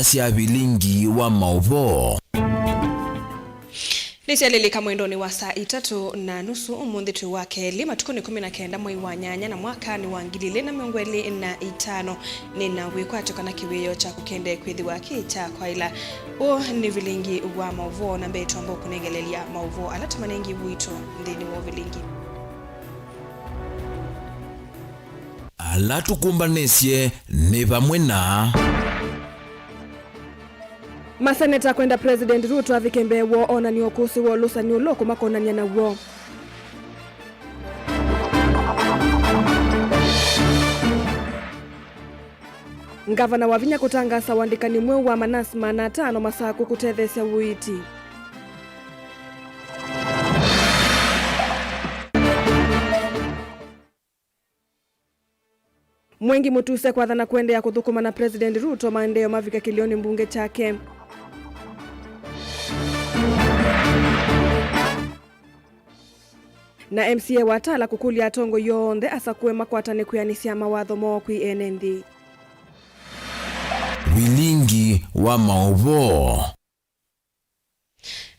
cia vilingi wa mauvo. Nisialilika mwendoni wa saa 3:30 umuthi wake lima tukuni 19 mwei wa nyanya na mwaka ni wa 2025 nina wikwato kana kiweyo cha kukende kwithi wake cha kwaila o ni vilingi wa mauvo na mbeto ambao kunengelelia mauvo alatumanengi wito ndini wa vilingi alatukumbanisye ni pamwe na maseneta kwenda President Ruto avikembe wo ona ni okusi wo lusa ni uloko makonania na wo. Ngavana wa Vinya kutangasa wandikani mweu wa manasma na 5 masaa kukutethesya uiti. Mwengi mutuse kwa dhana kuendea kuthukuma na President Ruto maendeo mavika kilioni mbunge chake. Na MCA watala kukulia atongo yonthe asakue makwatane kuyanisia mawatho mo kwi NND. Vilingi wa mauvo.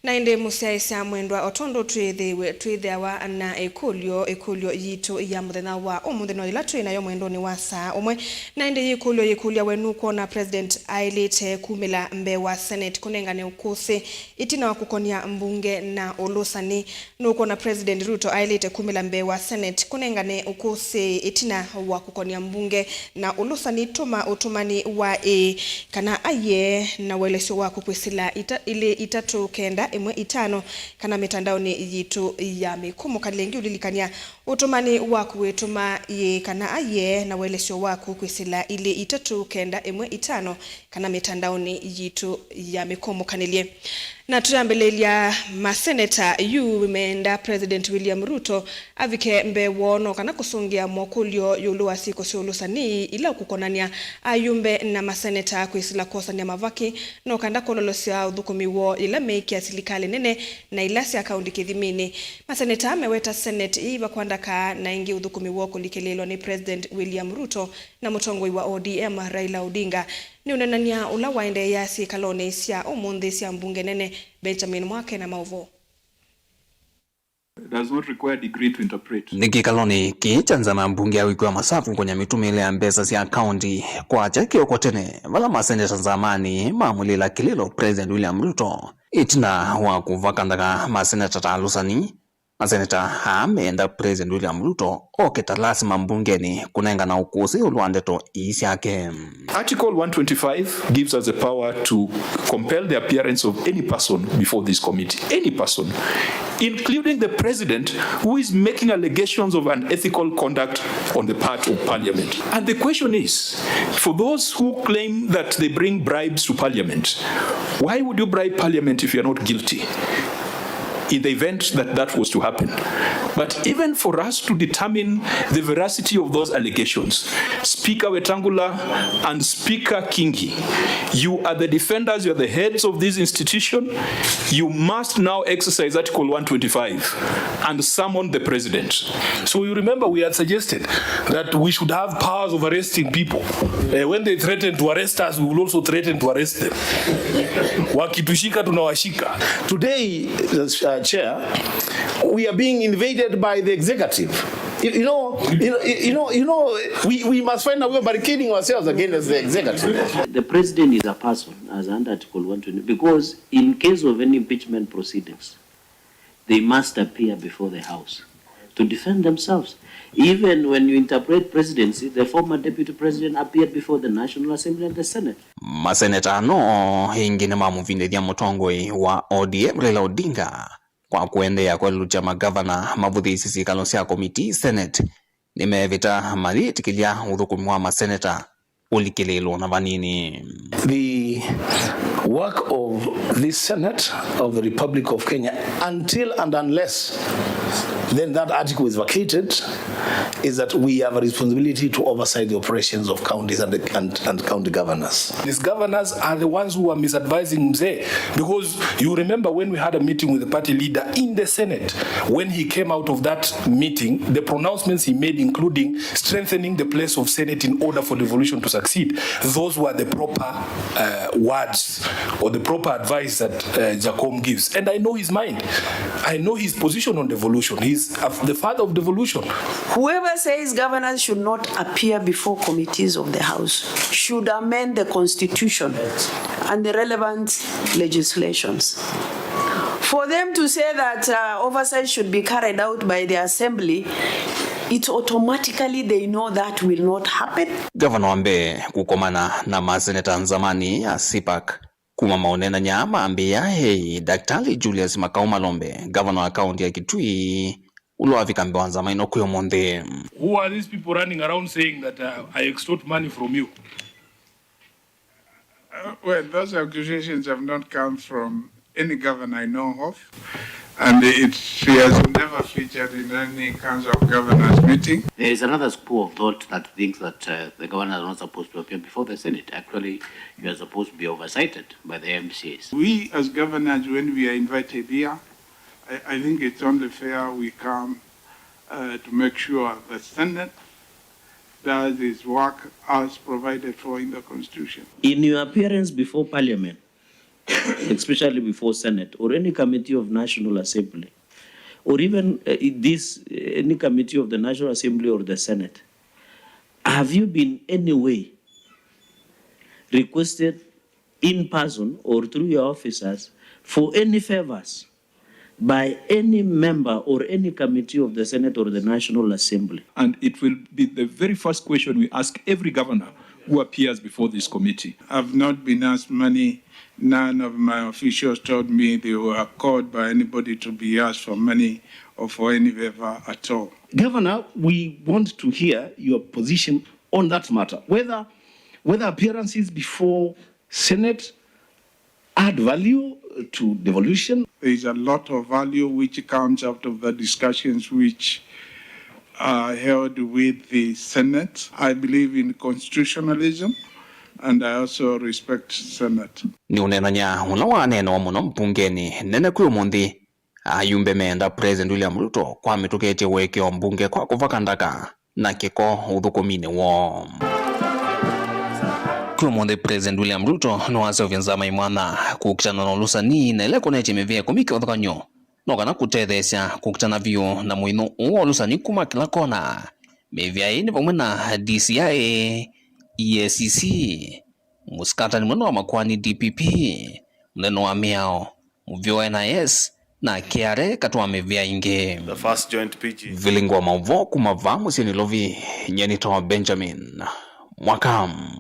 Na inde musiaisa mwendwa otondo twithiawa na ekulyo yitu ya muthenya wa umuthenya ila twinayo mwendoni wa saa umwe na inde yikulia wenu kuona President ailite kumila mbe wa Senate kunengane ukusi itina wa kukonia mbunge na ulusani nukuona President Ruto ailite kumila mbe wa Senate kunengane ukusi itina wa kukonia mbunge na ulusani tuma utumani wa kana aye na welesho wa kukwisila ile itatu kenda emwe 5 kana mitandaoni yitu ya mikumu kalengi ulilikania utumani waku wetuma ye kana aye na welesho waku kwisila ile itatu kenda emwe 5 kana mitandaoni yitu ya mikumu kanelie na tuyambelelia maseneta yu imeenda President William Ruto avike mbe wono kana kusungia mokulyo yuluwa siko siulusani ila kukonania ayumbe na maseneta kwisila kosa ni mavaki no kanda kololosia udhukumi wo ila meiki ya silikali nene na ilasi akaundi kithimini. Maseneta ameweta Senate iwa kuandaka na ingi udhukumi wo kulikelelo ni President William Ruto na mutongoi wa ODM Raila Odinga. Ni unanania ula waende yasi kalone sia umundi sia mbunge nene Benjamin Mwake na mauvo. Does not require degree to interpret. Niki kaloni kichanza na mbunge ya wiki wa masafu kwenye mitumile ya mbesa sia county kwa chaki okotene wala maseneta zamani maamulila kililo President William Ruto itina wa kuvakandaka maseneta talusani. Maseneta ameenda President William Ruto oketalasi mambungeni kunenga na ukusi uluandeto isi yake. Article 125 gives us the power to compel the appearance of any person before this committee. Any person, including the president who is making allegations of unethical conduct on the part of parliament. And the question is, for those who claim that they bring bribes to parliament, why would you bribe parliament if you are not guilty? In the event that that was to happen. But even for us to determine the veracity of those allegations, Speaker Wetangula and Speaker Kingi, you are the defenders, you are the heads of this institution. You must now exercise Article 125 and summon the president. So you remember we had suggested that we should have powers of arresting people. When they threaten to arrest us, we will also threaten to arrest them. Wakitushika tunawashika. Today, Chair, we are being invaded by the executive. We must find a way of barricading ourselves against the executive. The president is a person, as under Article 120, because in case of any impeachment proceedings, they must appear before the House to defend themselves. Even when you interpret presidency, the former deputy president appeared before the National Assembly and the Senate. Maseneta no hingine mamuvinde dia mutongoi wa ODM Raila Odinga kwa kuendea kwa lucha magavana mavuthi sisi kalosia committee Senate nimevita mali tikilia udhukumi wa maseneta ulikilelo na vanini. The work of the Senate of the Republic of Kenya, until and unless then that article is vacated, is that we have a responsibility to oversight the operations of counties and county governors. These governors are the ones who are misadvising Mzee, because you remember when we had a meeting with the party leader in the Senate, when he came out of that meeting, the pronouncements he made, including strengthening the place of Senate in order for devolution to succeed, those were the proper words or the proper advice that Jacom gives. And I know his mind. I know his position on devolution. He's the father of devolution. Whoever says governors should not appear before committees of the House should amend the Constitution and the relevant legislations. For them to say that oversight should be carried out by the Assembly, it automatically they know that will not happen. Governor Wambe kukomana na maseneta nzamani ya CPAC kuma maonena nyama ambia Daktari Julius Makau Malombe, governor wa county ya Kitui, ulo afikambe wanzama inokuyo monde. Who are these people running around saying that I extort money from you? Well, those accusations have not come from any governor I know of, and she has never featured in any council of governors meeting. There is another school of thought that thinks that the governor is not supposed to appear before the Senate. Actually, you are supposed to be oversighted by the MCAs. We as governors, when we are invited here, I think it's only fair we come to make sure the Senate does its work as provided for in the Constitution. In your appearance before Parliament, especially before Senate or any committee of National Assembly, or even any committee of the National Assembly or the Senate, have you been any way requested in person or through your officers for any favors by any member or any committee of the Senate or the National Assembly? And it will be the very first question we ask every governor who appears before this committee. I've not been asked money. None of my officials told me they were called by anybody to be asked for money or for any favor at all. Governor, we want to hear your position on that matter. Whether appearances before Senate add value to devolution. There is a lot of value which comes out of the discussions which are held with the Senate. I believe in constitutionalism, and I also respect Senate. Ni unenanya unawa neno muno mpungeni nene kuyo mundi ayumbe meenda President William Ruto kwa mitukete weke wa mbunge kwa kuvakandaka na kiko udhukumine wo. Kuyo mundi President William Ruto nuwase uvinzama imwana kukitana na ulusani na ile koneche mevia kumike udhukanyo nokana kutethesya kukitana vyo na muino uwa ulusani kuma kila kona mevia ini pamwe na DCI EACC muskatani mweno wa makwani DPP mneno wa miao mvyo NIS na kiare katuwa mevia inge the first joint PG vilingo wa mauvo kumava musieni lovi nyenito wa Benjamin Mwakam.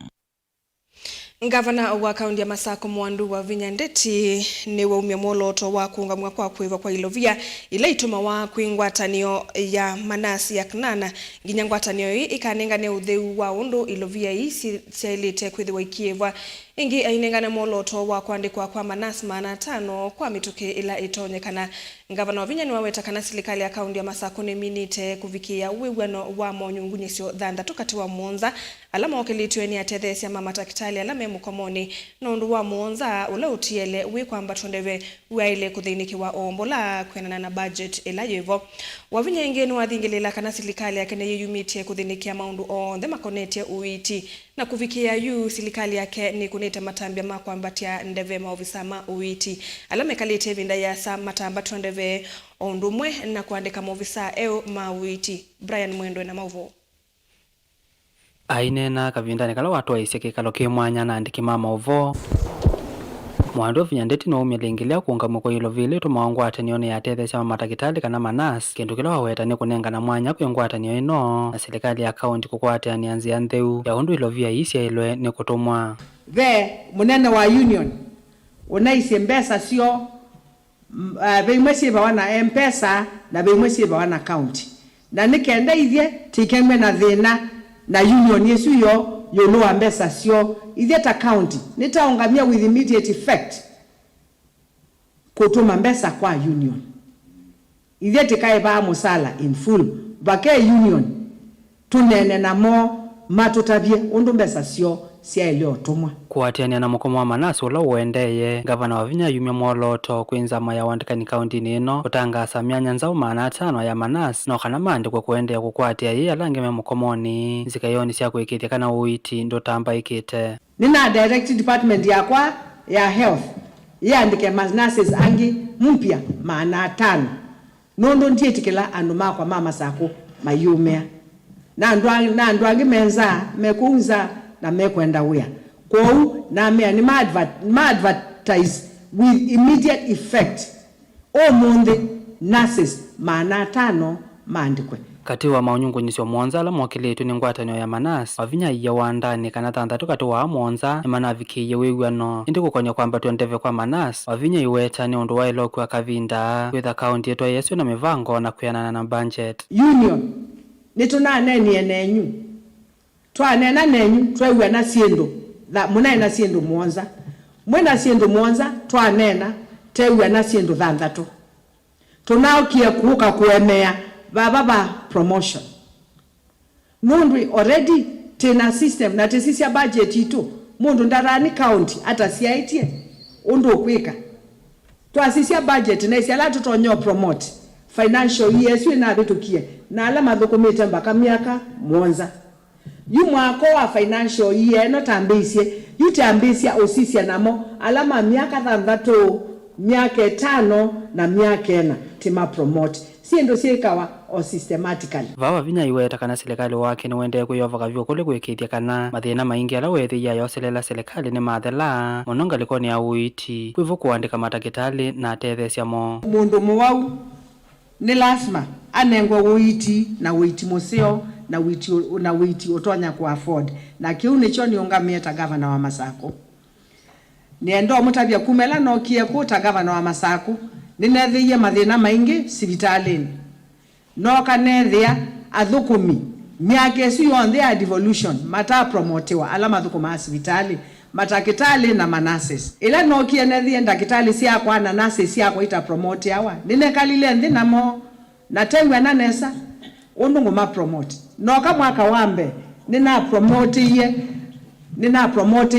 Gavana wa kaunti ya Masako Mwandu wa Vinya Ndeti ni waumia mwoloto wa kuungamwa kwa kuiva kwa ilovia ila ituma wa kuingwatanio ya manasi ya Knana nginya ngwatanio hii ikanengane utheu wa undu ilovia hii sielite kwithiwa ikieva ingi ainengane mwoloto wa kuandikwa kwa manasi maana 5 kwa mituke ila itonyekana. Gavana wa Vinya ni waweta kana serikali ya kaunti ya Masako ni minite kuvikia wiwano wa monyungunyisio dhanda tukati wa Monza alama wakilitwe ni atethesia mama takitali alama mukomoni nondu wa Monza ula utiele wi kwamba tondeve waile kuthinikiwa ombola kwenana na budget ila yevo Wavinya ingeni wathingilela kana serikali yake ne yumite kuthinikia maundu on the makonete uiti na kuvikia yu serikali yake ni kuneta matambia makwambatia ndeve maofisa ma uiti alama kalite vinda ya sa matamba tondeve ondumwe na kuandika maofisa eo ma uiti. Brian Mwendo na mauvo ainena kavindani kala watu waisye kikalo kimwanya na andiki mama uvo Mwandu Vinya Ndeti no umelengelea kuungamwa kwa ilovile tumawangwatanio ni atethesia matakitali kana manasi kindu kila waweta ni kunengana mwanya kuyongwatanio ino na serikali ya kaunti kukwata ni anzia ntheu ya undu ilovia isya ilwe ni kutumwa the munene wa union unaisye mbesa sio beimwesiba wana mpesa na beimwesiba wana county na nikenda ithye tikemwe na thina na union yesu yo yoluwa mbesa sio ithieta county nitaungamia with immediate effect kutuma mbesa kwa union Ithe tikae ba musala in full. Bake union. Tunene na mo matutabie undu mbesa sio sia ilio tumwa. Kuatiania na mukomo wa Manasi ula uendeye, gavana wa Vinya yumia mwoloto kuinzama ya wandikani kaunti nino utangasa myanya nzau 500 ya Manasi no kana maandikwe kuendea kukwatia yeye alangeme mukomoni zikayoni sia kuikitia kana uiti ndo tamba ikite. Nina direct department yakwa ya health yandike Manasi angi mpya 500 nondo ndietikela anuma kwa mama sako mayumea na ndwangi menza mekunza na mekwenda uya kwou na me ni advertise with immediate effect omunde nurses 500 maandikwe. Katiwa maunyungunyisyo Mwonza mwakilitu ni ngwatanio ya Manasi wavinya iya wandani kana thanthatu katiwa Mwonza imanavikiye wiwano indi kukonya kwamba tuendeve kwa Manasi wavinya iweta ni undu wailo kwa kavinda kwitha kaunti yetu yesu na mivango na kuyanana na budget union nitunaneni enenyu twanena nenyu twewe na siendo la munaena siendo Mwonza mwena siendo Mwonza twanena tewe na siendo thanthatu tunaukia kuuka kuemea baba promotion mundu already tena system na tesisia budget itu mundu ndarani county hata siaitie undu kwika twasisia budget na isia la tutonyo promote financial year sio na bitukie na ala mathukumite mbaka miaka Mwonza yu mwako wa financial year no tambisie yutambisia osisia namo alama miaka 3 miaka 5 na miaka 4 tima promote siendo siekawa o systematically vawa vinya iweta kana serikali wake ni wende kuyova kavyo kule kuikitia kana mathina maingi ala wethi ya yoselela serikali ni mathela mononga likoni ya uiti kwivo kuandika matakitali na tethesia mo mundu muwau ni lazima anengwa uiti na uiti museo na uiti utonya ku afford na kiu nicho niungamieta gavana wa Masako niendo mutabia kumela no kie kuta gavana wa Masako ninethiye mathina maingi sibitalini no kanethia athukumi miake su yonthe ya devolution mata promotewa ala mathukuma sibitali matakitali na manases ila no kie nethie ndakitali sia kwa na nurses sia kwa ita promote awa ninekalile nthi namo na tewe na nesa undungu ma promote no ka mwaka wambe nina promote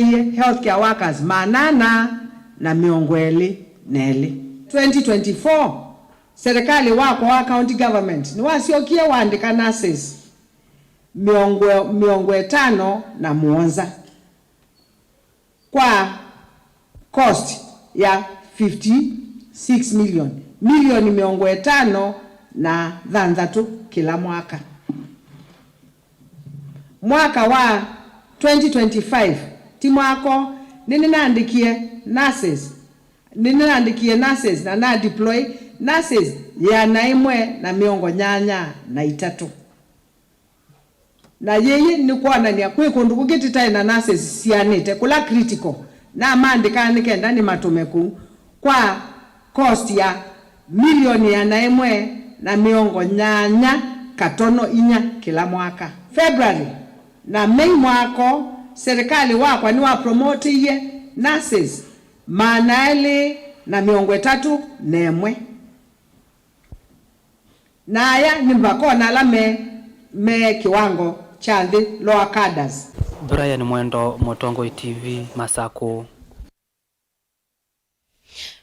ye healthcare workers 800 neli 2024 serikali wako wa county government ni wasiokia waandika nurses miongo 5 na Mwonza kwa cost ya 56 milioni miongo 5 na thanthatu kila mwaka. Mwaka wa 2025 timwako ninaandikie nurses na deploy nurses ya 183 na yeye ni kuona ni kwikundu kugitita na nurses sianite kula critical na maandika nikenda ni matumeku kwa cost ya milioni ya 184 kila mwaka. February na Mei mwako serikali wako ni wa promote ye nurses 831 naya ni mbakona la me kiwango cha the lower cadres. Brian Mwendo, Motongo TV, Masako.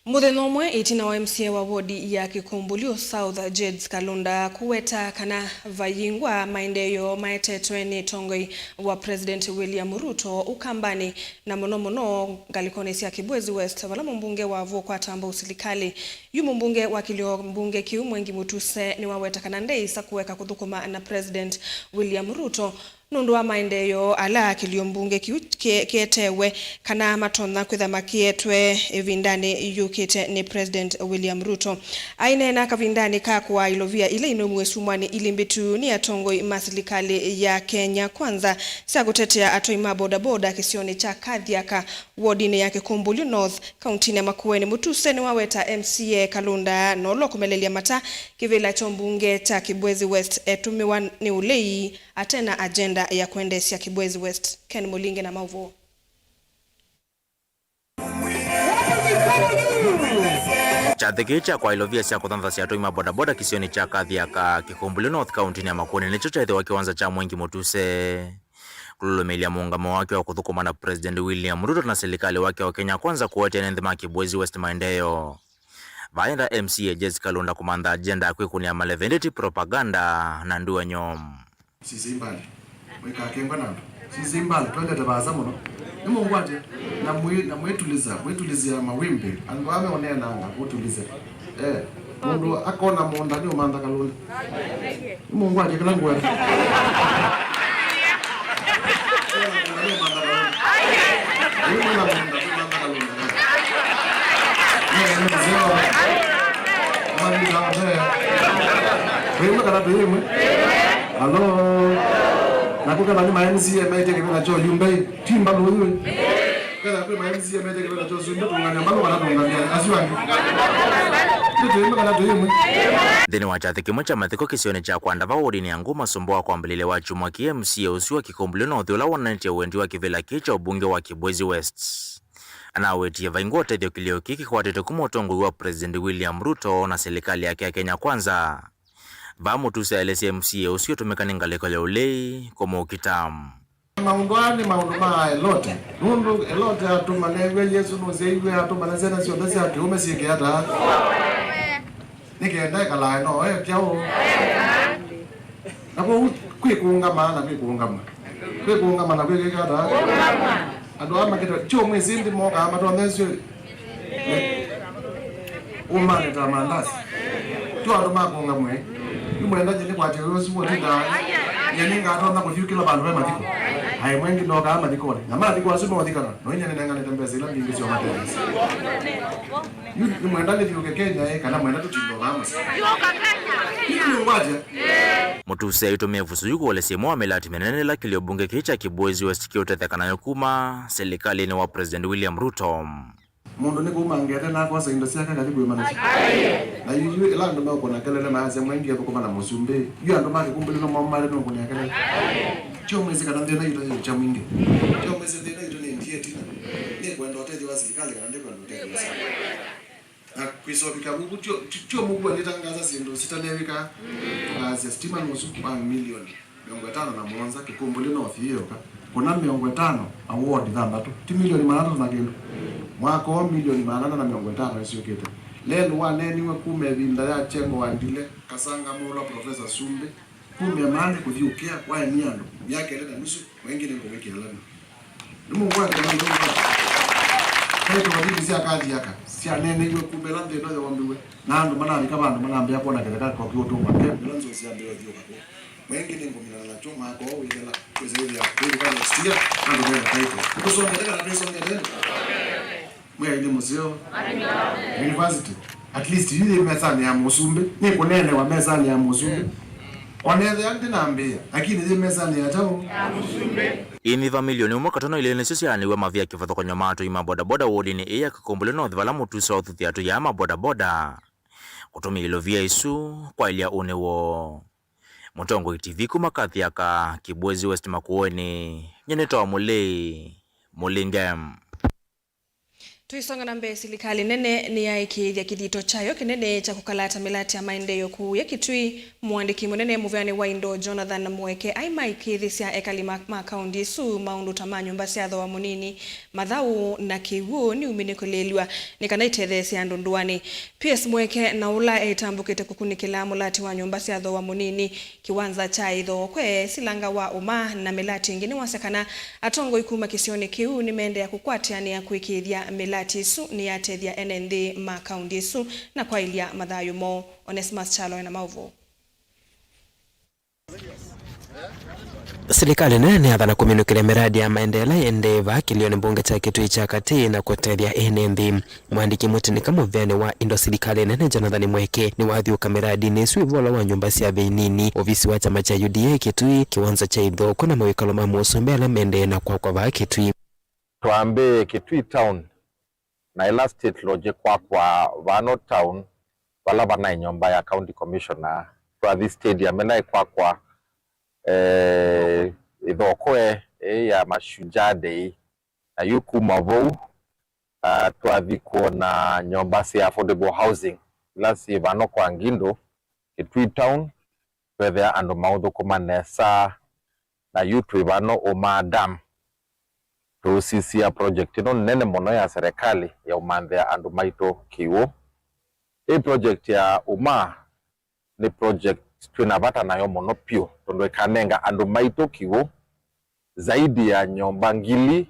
Muthenya umwe itina wa MCA wa wodi ya Kikumbulio South Jeds Kalunda kuweta kana vayingwa maendeleo maetetwe ni tongoi wa President William Ruto ukambani na mono ngalikone sia Kibwezi West wala mbunge wa Vokwa Tambo usilikali yu mbunge wa Kilio mbunge Kiumwengi Mutuse ni waweta kana ndei sa kuweka kuthukuma na President William Ruto nundu wa maendeleo ala Kilio mbunge kietewe kana matona kwitha makietwe evindani yukite ni President William Ruto aine na kavindani kakwa ilovia ile inomwe sumwani ilimbitu ni atongoi masilikali ya Kenya kwanza sa kutetea atoima boda kisioni cha Kathiaka wodine ya Kikumbulio North kaunti ya Makueni. Mutuse ni waweta MCA Kalunda no kumelelia mata kivila chombunge cha Kibwezi West etumiwa ni ulei atena agenda ya kuendesha Kibwezi West. Ken Mulinge na Mauvo. Chathekicha kwa ilovia sia kuthantha cia toima bodaboda kisioni cha Kathiaka Kikumbulu North County ni Makueni nicho chaithiwa kiwanza cha Mwengi Mutuse kululumilia muungamo wake wa kuthukuma na President William Ruto na serikali wake wa Kenya Kwanza kuotea nendhima Kibwezi West Maendeleo. Vaenda MCA Jessica Lunda kumanda agenda ya kwikunia malevendeti propaganda na nduwa nyom. Sisi mbali, mweka kemba nando. Sisi mbali, twende tabaza muno. Nimo ngwate, na mwetulizia mawimbi. Ango ame onea nanga, kutulize. Mundu akona monda ni umanda Kalunda. Nimo ngwate kila ngwate. Hello. Nakuka bani maenzi emete kibela cho yumbe timba luwe. Kana kwa maenzi emete kibela cho zumbe tunganya mbalo wala tunganya asiwangi. Thini wa Chathiki cha mathiko kisioni cha kwandava wodi ni anguma sumboa kwa mbilile wa chumwa KMCA usiwa Kikumbulu North ula wananchi wendi wa kivila kicha ubunge wa Kibwezi West. Anawetie vainguwa tethio kilio kiki kwa tete kumotongo wa President William Ruto na serikali yake ya Kenya Kwanza. Mutuse LSMCA usio tumekani ngaleko leo ulei kwa ukitamu. Maungwani maunguma elote. Nundu elote atumanewe Yesu nuzeiwe atumanazena siodasi atume sike hata. Nike ndai kalai no kiao. Nako kwikunga na kwikata. Ado ama kito cho mwezi ndi moka ama to nesyo. Umane tamandasi. Tu ado makunga mwe. Mwenda jini kwa tiyo sipo tika. Yeninga atonda kwa kila bandu be matiko. Hai mwengi noka ama dikole. Na matiko asipo watikana. No nyane nangane tembeza ila mbingi sio matezi. Yu mwenda ni vyo Kenya kana mwenda tutindo mama. Mutuse itumia vusu yuko wale semo amelati menene la kilio bunge kicha Kibwezi West kioteteka yokuma serikali ni wa President William Ruto. Mundu ni kumangete na kwa saindo siaka karibu imana. Na yu ila ndo mako na kelele mahaze mwengi hapo kwa na musumbe. Yu ndo mako kumbele no mama no kunya kelele. Cho mwezi kana ndena ito cha mwingi. Cho mwezi ndena ito ni ndiye tina. Ni kwenda hotel wa serikali kana ndiko hotel. Na kwisopika bubu cho mubu alitangaza sindo sitanewika. Ngazi stima nusu kwa milioni. 500 na Mwanza Kikumbulu North hiyo ka. Kuna 500 award thambatu. Ti milioni 300 na kendo. Mwaka wa milioni 450 sio kitu. Lelo waneni we kume binda ya chengo wandile kasanga mola Professor Sumbe kume mane kuthiukia kwa niando yake leta nusu wengine ngomeke alamu. Mungu wake ndio ndio. Kaito wadibi sia kazi yaka. Sia nene we kume lande no wambiwe. Nando manani kabando manambe hapo na keleka kwa kioto mwake. Lanzo sia ndio hiyo hapo. Wengine ngomina na choma kwa wile kwezeli ya kwa stia ndio ndio kaito. Kusonga na pesa ngedeni. Mwe ile museo university at least ile mezani ya Musumbe ni kunene wa mezani ya Musumbe onele yanti naambia lakini ile mezani ya tao ya Musumbe ini familioni umwaka tono ile nesosiani wa mavia kifatho kwa nyomato ima bodaboda wodi ni iya Kikumbulu North vala mutu south theatu ya ama bodaboda kutumi ilovia isu kwa ilia unewo Mutongo TV kuma Kathiaka Kibwezi West Makueni nyenetoa mulingem. Tuisonga na mbele serikali nene ni yaikithia kithito chayo kinene cha kukalata milati ya maendeleo kuu ya Kitui. Mwandiki munene muvyani wa Indo Jonathan Mweke aimaikithisia ekali makaundi su maundu tamanyo mbasi atho wa munini mathau na kiwu ni uminikuleliwa nikanaitethesia ndunduani. PS Mweke na ula etambukite kukunikila mulati wa nyumbasi atho wa munini kiwanza cha itho kwe silanga wa uma na milati ingine wasekana atongo ikuma kisioni kiwu ni mende ya kukwatiani ya kuikithia milati Tisu ni yatethia NND makaundi su na kwa ilia mathayo mo. Onesimus Chalo na mauvo. Serikali nene athana kuminukile miradi ya maendeleo endeva kilioni bunge cha Kitui cha Kati na kutethia NND. Mwandiki mutinika muvyani wa Indo serikali nene Jonathan Mweke ni wathiuka miradi nesu ivola wa nyumba cia beinini ofisi wa chama cha UDA Kitui kiwanza cha ithoko na mawikalo ma Musumbe ala mende na kwa va Kitui. Tuambe Kitui town na ila state loje kwa Vano town wala bana nyomba ya county commissioner kwa this stadium na kwa idhokwe ya mashujaa day na yuku mavou twathi kuona nyomba cia affordable housing ila ci vano kwa Ngindo Kitui town twethea andu mauthuku nesa na yutu vano umadam tucisia project ino nene muno ya serikali ya umanthea andu maito kiwu. Hii project ya ni project twinavata nayo muno pio tondu ikanenga andu maito kiwu zaidi ya nyomba ngili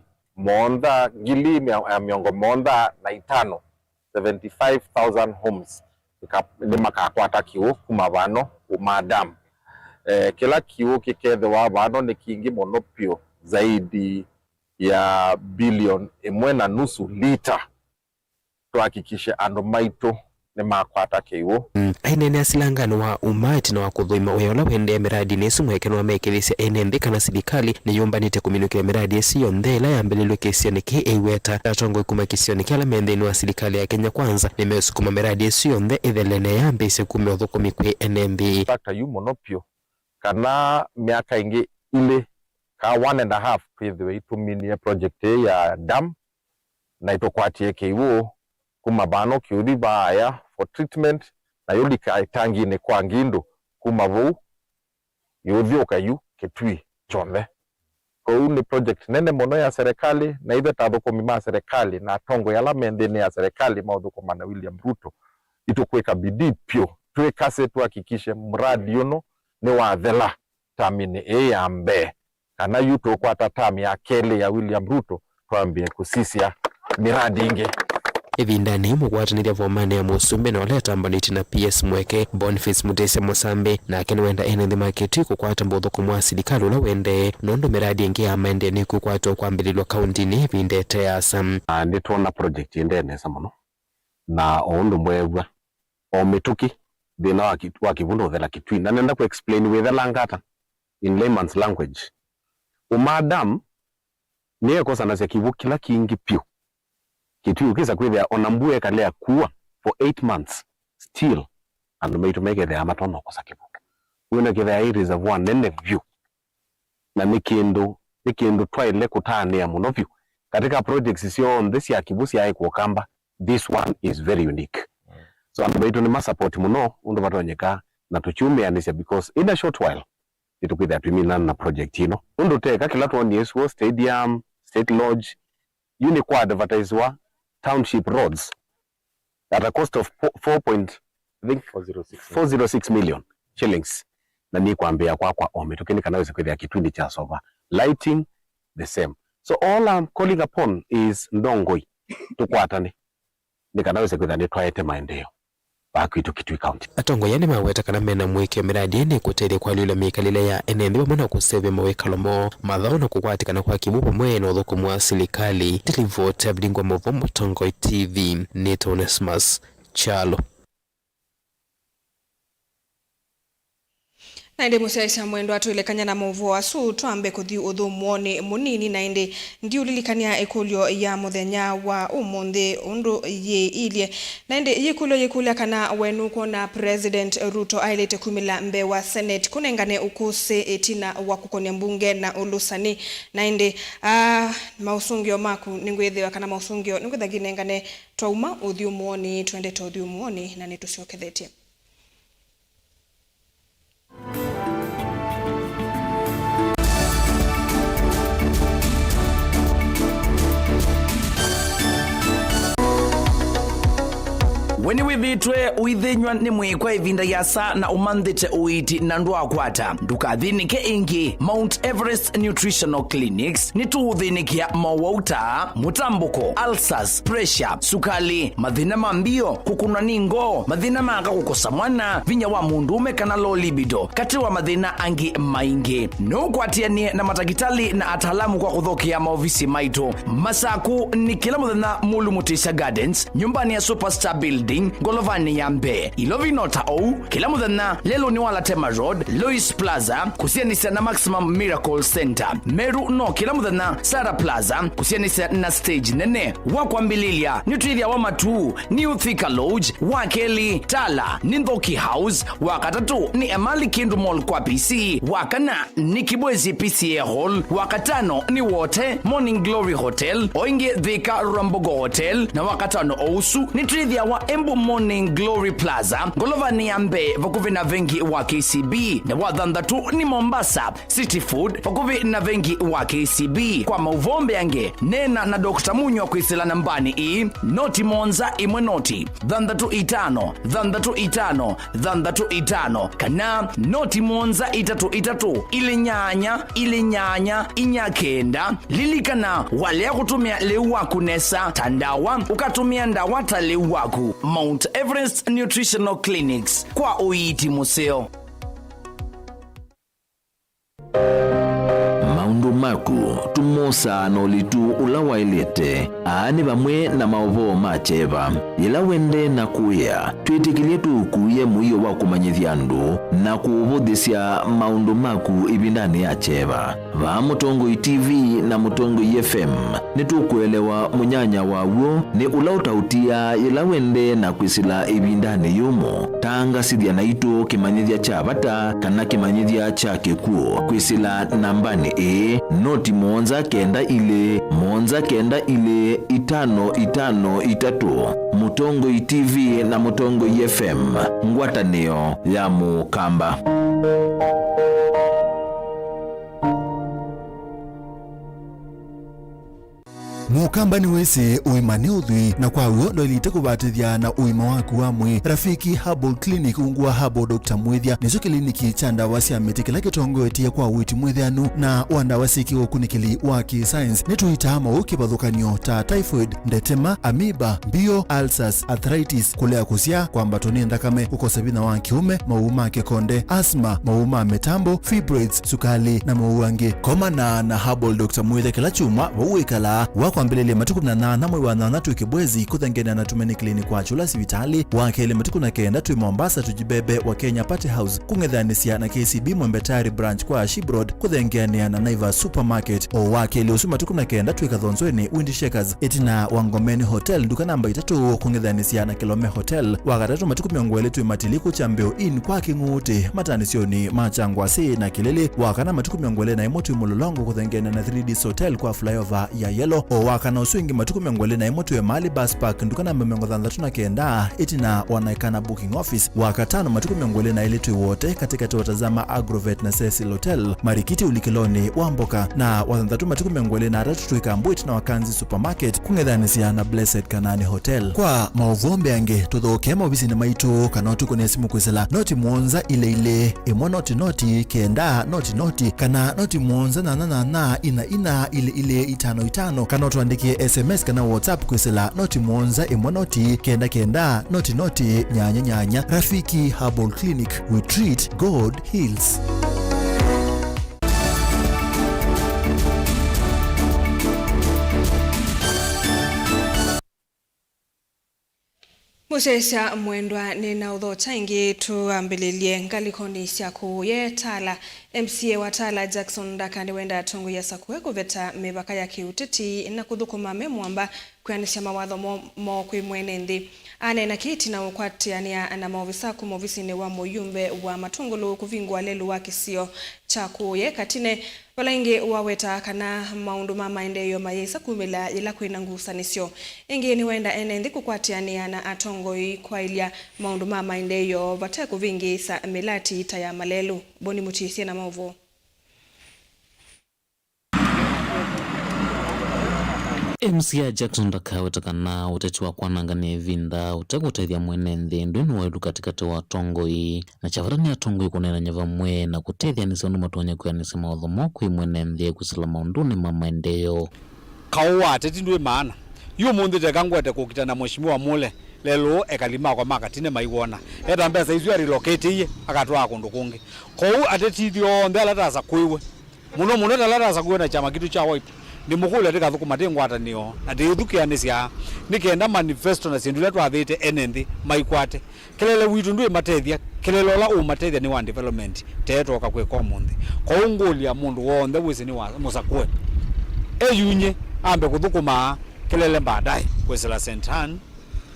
miongo mondha na 75,000 homes ni makakwata kiwu kuma vano umadam. Kila kiwu kikethwa vano ni kingi muno pio zaidi ya bilioni 1.5 lita tuhakikishe andu maito ni makwata kiwu. Ainene asilangano wa umati na wakuthuima uyola wende miradi nesu mwekeno wa mekelisya enende kana serikali ni yumbanite kuminukira miradi esi yonthe la yambelelwe kisioni kiiweta tatongo ikuma kisioni kiala mendeni wa serikali ya Kenya Kwanza ni mesukuma miradi esi yonthe ithelene yambise kume uthukumi kwi NMB. Fakta yu monopio kana miaka ingi ile ka 1.5 kwithiwe ituminie project ya dam na itokwatie kiwu kuma bano kiuthi baya for treatment na yulika itangine kwa Ngindo kuma vuu yuthi ukayu Kitui chombe. Kwa ni project nene mono ya serikali na ithe tathukumi ma serikali na tongo yala mendene ya serikali mauthukuma na William Ruto itukweka bidii pio twekase tuhakikishe mradi uno ni wathela tamini ya mbe kana yuto kwa tatami ya kele ya William Ruto twambie kusisia miradi ingi. Evindani mugwataniria vomane ya musumbe na oleta mbaliti na PS Mweke Boniface Mutese Musambe na kenwenda enende maketi kukwata mbuthuku mwa serikali ula wende nondo miradi ingi ya maendeleo kukwata kwambililwa kaunti ni vindete yasa. Nitwona project indene samuno na oundu mwebwa o mituki thina wa kivundo uthela Kitui na nenda ku explain with langata in layman's language. Umadam niye kosa na kivu kila kingi pio Kitui ukisa kwithia onambue kalea kuwa for 8 months still and to make the amatono kosa kivu wina kithia hii reservoir nene view na nikindu twaile kutania muno view katika projects sio on this ya kibusi ya Kamba. This one is very unique. So ambaito ni support muno undu batonyeka na tuchume anisha because in a short while itukwithia twimina na project ino undu teka kila tuoni yesu stadium state lodge unique advertiswa township roads at a cost of 406 million shillings na ni kuambia kwa ometukeni kanaweza kwithia Kitui cha sova lighting the same. So all I'm calling upon is ndongoi tukwatane nikanaweza kwithia ni twaete maendeleo bakwitu Kitui County. Atongo yani maweta kana mena mwike miradi ene kutere kwa lula mikalile ya enende mwana kuseve mawekalomo madhao na kukwatikana kwa kibupo mweno udhuku mwa serikali. Televote abdingwa mwomo Tongo TV Neto Onesmus Chalo. Naende musaisa mwendo atuilekanya na movo asu tuambe kuthi uthumwoni munini naende ndiulilikania ekulyo ya muthenya wa umuthi undu ye ilie naende yikulya kana wenuko na President Ruto ailete kumila mbe wa Senate kunengane ukuse etina wa kukonia mbunge na ulusani naende mausungio maku ningwethiwa kana mausungio ningwetha nengane twauma uthiumwoni twende tuthiumwoni na nituciokethetie. Weni wivitwe uithinywa ni mwikwa ivinda yasa na umanthite uiti na ndu akwata ndukathinike ingi. Mount Everest Nutritional Clinics ni tuuthinikia mawauta, mutambuko, ulcers, pressure, sukali, mathina mambio, kukuna ningo, mathina maka kukosa mwana, vinya wa mundume kana low libido, kati wa mathina angi maingi. Nukwatianie na matakitali na atalamu kwa kuthokia maofisi maitu. Masaku ni kila muthenya Mulu Mutisha Gardens, nyumbani ya Superstar Building Building Golovani Yambe Ilovinota O kila muthenya lelo ni wala Tema Road Lois Plaza kusianisa na Maximum Miracle Center Meru no kila muthenya Sara Plaza kusianisa na stage nene wakwambililia nitwithia wa matu New Thika Lodge wakeli Tala Nindhoki House wakatatu ni Emali Kindu Mall kwa PC wakana ni Kibwezi PCA Hall wakatano ni Wote Morning Glory Hotel oinge Thika Rambogo Hotel na wakatano ousu ni trivia wa Embu Morning Glory Plaza Golovani Yambe vakuvi na vengi wa KCB na wadhandatu ni Mombasa City Food vakuvi na vengi wa KCB kwa mauvombe yange nena na Dr. Munyo kuisila nambani noti monza imwe noti dhandatu itano kana noti monza itatu ile nyanya inyakenda lilikana wale ya kutumia leuwaku nesa tandawa ukatumia ndawata leuwaku Mount Everest Nutritional Clinics kwa uiti museo maundu maku tumosa no litu ulawailete aani bamwe na maovo macheva ila wende na kuya twitikilie tukuye muyo wa kumanyithia andu na kuvuthisia maundu maku ibindani ya cheva va Mutongo TV na Mutongo FM nitukuelewa munyanya wawo ni ula utautia ila wende na kwisila ibindani yumo tanga sithia na itu kimanyithia cha bata kana kimanyithia cha kikuo kwisila nambani noti monza kenda ile 553 Mutongo TV na Mutongo FM ngwatanio ya mukamba. Mukamba ni wese uimane udhui na kwa uo ndo ilite kubatithia na uima waku wa mwi Rafiki Herbal Clinic ungua Herbal Dr. Mwithia nizo kliniki cha ndawa cia miti kila kitongoetie kwa witi mwithianu na wandawa siki ukunikili wa science nituita mauki bathukanio ta typhoid, ndetema, amoeba, bio, ulcers, arthritis, kulea kusia kwa mbatoni ndakame ukosebina wa kiume, mauma kekonde, asma, mauma metambo, fibroids, sukali na mauangi. Koma na Herbal Dr. Mwithia kila chuma wauikala wako ambelele matuku na mwe wa nanatu Kibwezi kuthengena na tumeni clinic wa chula sibitali wakele matuku na kenda tu Mombasa tujibebe wa Kenya Party House kungethanisia na KCB Mwembetari branch kwa Shibrod kuthengena na Naivas Supermarket o wakele usuma matuku na kenda tu Kadhonzweni Windy Shakers etina Wangomeni Hotel duka namba 3 kungethanisia na Kilome Hotel wakatatu matuku miongwele tu Matiliku Chambeo Inn kwa Kinguti matanisioni Machangwasi na Kilele wakana matuku miongwele na Emotu Mulolongo kuthengena na 3D Hotel kwa flyover ya Yellow wakana uswingi matuku miongwele na Emotu ya Mali Bus Park nduka namba 309 etina wanaikana booking office wakatano matuku miongwele na Eletu wote katika watazama Agrovet na Cecil Hotel Marikiti Ulikiloni Wamboka na wathandatu matuku miongwele na Ratu Tuikambwit na Wakanzi Supermarket kungethanisia na Blessed Kanani Hotel. Kwa mauvombe yange tuthokema obisi na maitu kana tuko nesimu kwisela noti mwonza ile imwa noti kenda noti kana noti mwonza na ina ile 55 kana tuandikie SMS kana WhatsApp kwisela noti mwonza imwa noti kenda noti nyanya. Rafiki Herbal Clinic, we treat, God heals. Musesha mwendwa nina udhota ingi tuambililie ngalikoni siaku ye Tala MCA wa Tala Jackson Ndakande wenda tungu ya sakwe kuveta mebaka ya kiuteti na kuthukuma memwamba kuanisha mawatho mo kwimwene nthi ane na kiti na ukwatiania na maofisa kumovisi wa muyumbe wa matungulu kuvingwa lelu wa kisio chakuye katine walaingi waweta kana maundu mamaendeyo mayesa kumila ila kwina ngusanisyo ingi ni wenda ene nthi kukwatiania na atongoi kwa ilia maundu mamaendeyo vateku vingi sa milati taya malelu Boni Mutisia na mauvo. MCA Jackson Ndakawe takana uteti wa kwanangane vinda utakutethia mwene nthi ndwinu waidu katikati wa tongoi na chavarani ya tongoi kunena nyava mwe na kutethia nisanu matonya kuyanisa maudhomo kui mwene nthi kusila maunduni mamaendeyo kauwa ateti ndwe maana yu mundi tekangwete kukitana mheshimiwa mule lelo ekalima kwa makatine maiwona eta mbesa izu ya relocate iye akatwa akundu kungi kou ateti thio ndhe alatasa kuiwe muno talata kuiwe na chama kitu cha wipe ni mukule tika thukuma ndi ngwatanio na ndi thukianisya nikenda manifesto na sindu letu athite enendi maikwate kelele witu ndui matethia kelele ola umatethia ni wa development tetoka kwe komundi ko ungulia mundu wonde wisi ni wa musakwe eyunye ambe kuthukuma kelele baadaye kwesela sentan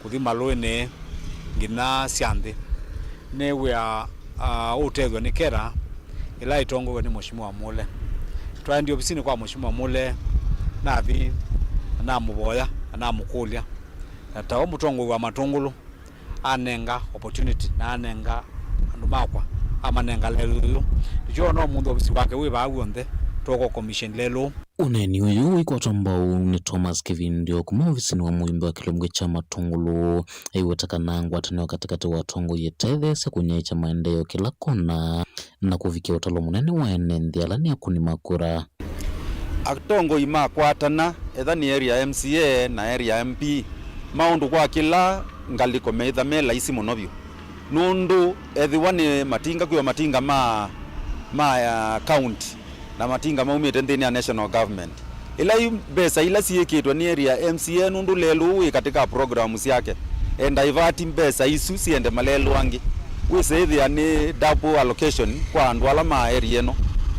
kuthi malwene ngina sianthi ne wea utethwa ni kera ila itongo ni mheshimiwa Mule twaendi ofisini kwa mheshimiwa Mule nathi na muboya na mukulia na tawo mutongo wa matungulu anenga opportunity na anenga andu makwa amanenga lelo ndicho no mundu ofisi wake we baguonde toko commission lelo uneni uyu ikotombau ni Thomas Kivindio kuma ofisini wa muimbe wa kilomwe cha matungulu iwetakana ngwatanio katikati wa tongo yetethe sekunyecha maendeleo kila kona na kuvikia utalo munene wa enendi alani ya kunimakura atongo ima kwatana etha ni area MCA na area MP maundu kwa kila ngaliko meitha me laisi munovyo nundu ethiwa ni matinga kwa matinga ma county na matinga maumite nthini ya national government ila besa ila siekitwa ni area MCA nundu lelu katika programu yake and divert besa isu siende malelu angi wisethia ni double allocation kwa andu ala ma area no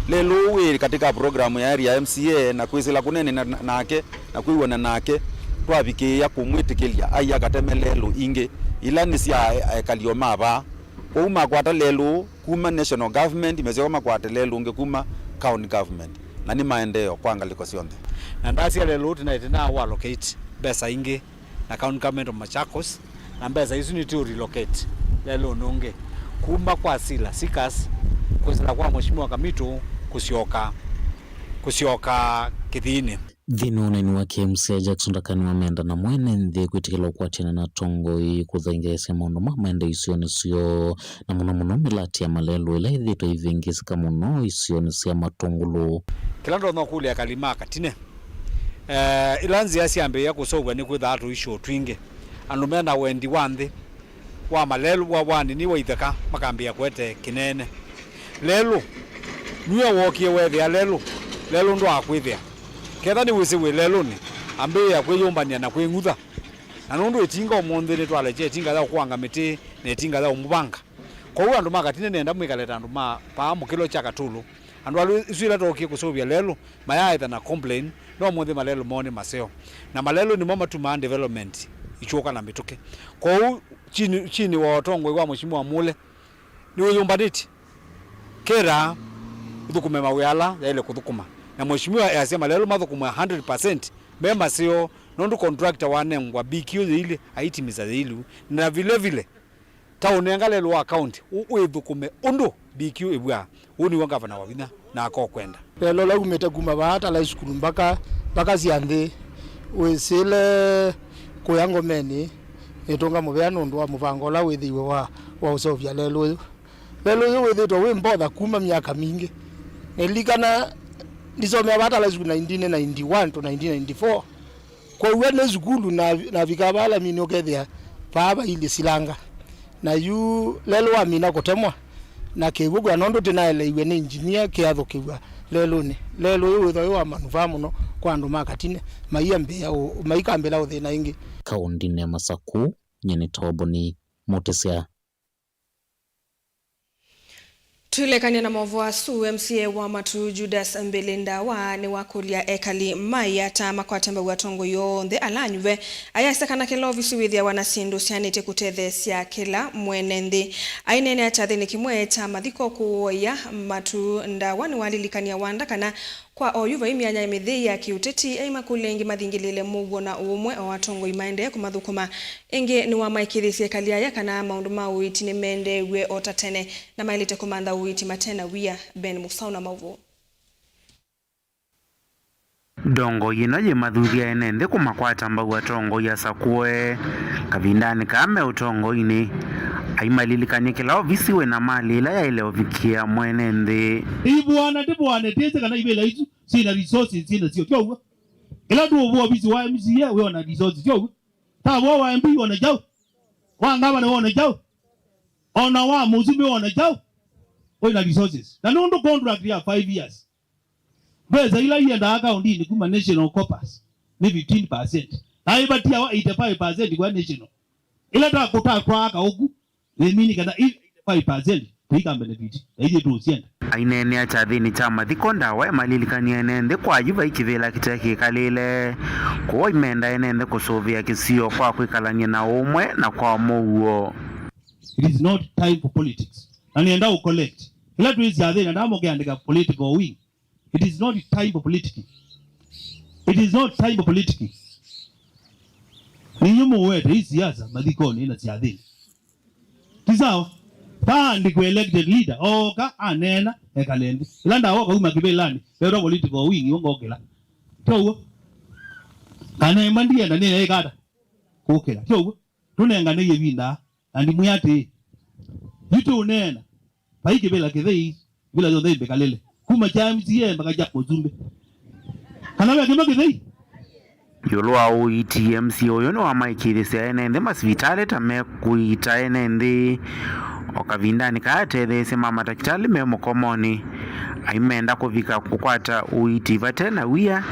lelu katika programu ya area MCA na kwisila kunene nake na kuiwana nake twabikia kumwitikilia aya katemelelu inge ila ni sia kalio maba kuma kwata lelu kuma national government imezeka makwata lelu unge kuma county government na ni maendeleo kwanga liko sionde na ndasi lelu tena wa allocate besa inge na county government of Machakos na besa hizo ni to relocate lelu nunge kuma kwa sila sikas kuzila kwa mheshimiwa Kamito kusioka kithini Thino uneni wa KMC Jackson Ndakani wamenda na mwene nthi kwitikila ukwatiana na tongo i kuthaingeresya maundu ma maende isioni sio na muno milati ya malelu ila ithitwa ivingisika muno isioni sia matungulu kila ndo nokulia kalima katine ilanzi asiambe ya kusogwa ni kwitha atu isho twinge andu mena wendi wanthi wa malelu wa wandi ni waithaka makambia kwete kinene lelu niwe wokie wethia lelu ndo akwithia ketha ni wisi wileluni ambe ya kwiyumbania na kwingutha na nundu itinga omunthi ni twaleche itinga za kuanga miti na itinga za umubanga kwa hiyo andu makatine nenda mwikaleta andu ma pa mukilo cha katulu andu alu iswira tokie kusubia lelu mayaitha na complain no munthi malelu mone maseo na malelu ni mama tuma development ichoka na mituke kwa hiyo chini wa otongo wa mheshimiwa Mule ni uyumbaniti kera thukume mawala ya ile kuthukuma na mheshimiwa yasema lelo mathukuma 100% memba sio nondu contractor wanengwa BQ ile aitimiza ilu na vile taunenga lelo wa account uithukume undu BQ ibwa uni wa governor wa Vinya na akokwenda lelo la umeta kuma bata la skulu mpaka sianthi wisile kuyango meni itonga mubeano ndo wa muvango la withiwe wa usovya lelo yo withitwa wimbotha kuma miaka mingi elikana nisomea bata la skulu 1991 to 1994 kwa uwene skulu na vikabala mini okethia baba ili silanga na yu lelo wa mina kotemwa na kegugwa nondo tinaele iwe ni engineer kiathukigwa lelo yu witho wa manufa muno kwa andu makatine maiyambia maikambela uthina ingi kaundine ya Masaku nyene Toboni Motesea Tulekania na mavua su MCA wa Matu Judas Mbelinda wa ni wakulia ekali maya tama kwa tembe watongo yonde alanywe ayasakana kila ofisi withia wanasindu sianite kutethesia kila mwenendi ainene achathini kimwe tama thiko kuoya Matu Ndawani walilikania wandakana kwa oyuva imianya imithi ya kiuteti aima kulengi mathingilile muguo na umwe o watongo imaende kumathukuma ingi ni wa maikithisia kaliaya kana maundu ma uiti ni mende we otatene na mailite kumanda uiti matena wia Ben Musauna mauvu dongo yino ye mathuthia enende kumakwata mbau atongo ya sakue kavindani kame utongo ini aimalilikanye kila ofisi we na mali ila ya ile ofikia mwenende ibwana tete kana ibela itu sina resources sina sio kyo ila tu obo ofisi wa MCA we ona resources kyo ta wa MP ona jao wa ngaba na ona jao ona wa muzume ona jao we na resources na ndo contract ya 5 years pesa ila yenda account ni kuma national corpus ni 15%. Aibatia wa 85% kwa national. Ila ta kutakwa aka huku mimi kana 85% tuika benefit. Hiyo tu usienda. Ainene acha thini cha mathiko ndawa malilikania enende kwa yuva ikivela kiteke kalile kwa imenda enende kusovia kisio kwa kwikalania na umwe na kwa muo. It is not time for politics. Anienda u collect. Ila tuizi ya thini ndamo geandika political wing. It is not time for politics. It is not time for politics. Ni nyumu wete hii siasa mathikoni ina siadhini. Tisao pandi ku elected leader oka anena ekalende landa woka uma kibelani pero political wing ngokela towo kana mandia ndani ekada kokela towo tunenga ne yebinda andi muyate yitu nena paike bela kidei bila zo dei bekalele kuma chamzie mpaka japo zumbe kana wewe kidei yolwa UTMC oyo no amaikirisa enende masvitale tame kuita enende okavindani kaatele sema matakitali memo komoni aimenda kuvika kukwata uitiva tena wia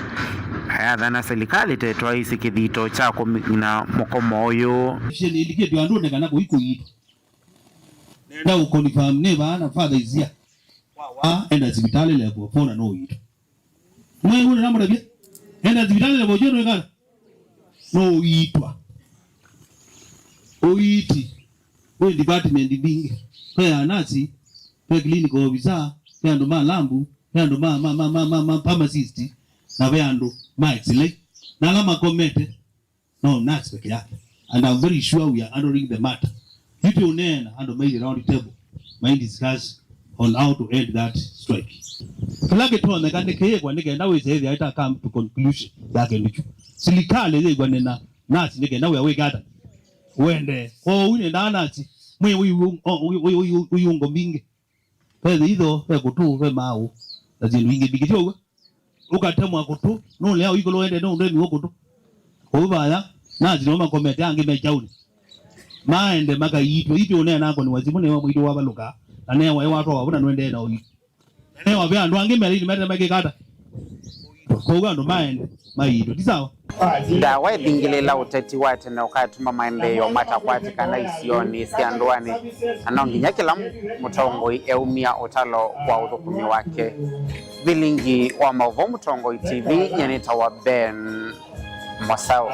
ayadhana serikali tetwa isi kidhito chako na mokomo oyo ilikie tuandone kana kuiko yito nenda ukonifam neba na father izia wa enda hospitali le kupona no yito mwe ule namna bia enda hospitali le bojero kana no yitwa oiti we department bingi kwa nasi kwa clinical officer kwa ndo malambu kwa ndo ma pharmacist na kwa ndo maxile na kama komete no nasi peke yake. And I'm very sure we are handling the matter. Hiyo unena ando made around the table mind discuss on how to end that strike. Tulage tu onekane keye kwa nige na weze hivi haita come to conclusion yake ndicho serikali ile kwa nena nasi nige na we gada wende une ndanati mwe uyungo mingi pele hizo kutu we mau lazima wingi bigitio ukatemwa kutu no leo iko loende no ndeni woko tu ubaya nazi no makomete ange mejauni maende maka yito ipi one nako ni wazimu ne wabwido wabaluka ane wa watu wabona nwende na oyi ane wa bya ndo ange meli mete make kata ko ugando maende mayito tisawa dawa bingilela uteti wate na ukatuma maendeleo matakwati kana isioni siandwani anaonginya kila mutongo eumia utalo kwa uthukumi wake bilingi wa Mauvoo Mutongo TV nyeneta wa Ben Mwasao.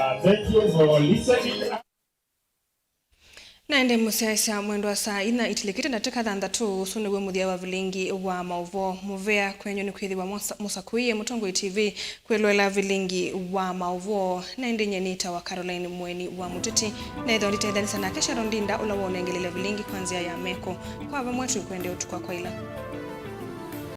Naende musiaisa mwendo wa saa ina itilikite nateka thandatu suniwe muthia wa vilingi wa Mauvoo muvea kwenye ni kwithi wa Musakuie Mutongo TV kwelwela vilingi wa Mauvoo naende nyenita wa Caroline Mweni wa Muteti na idho nditaithani sana kesha rondinda ula wonengelele vilingi kwanzia ya meko kwa vamwetu kwende utukwa kwa ila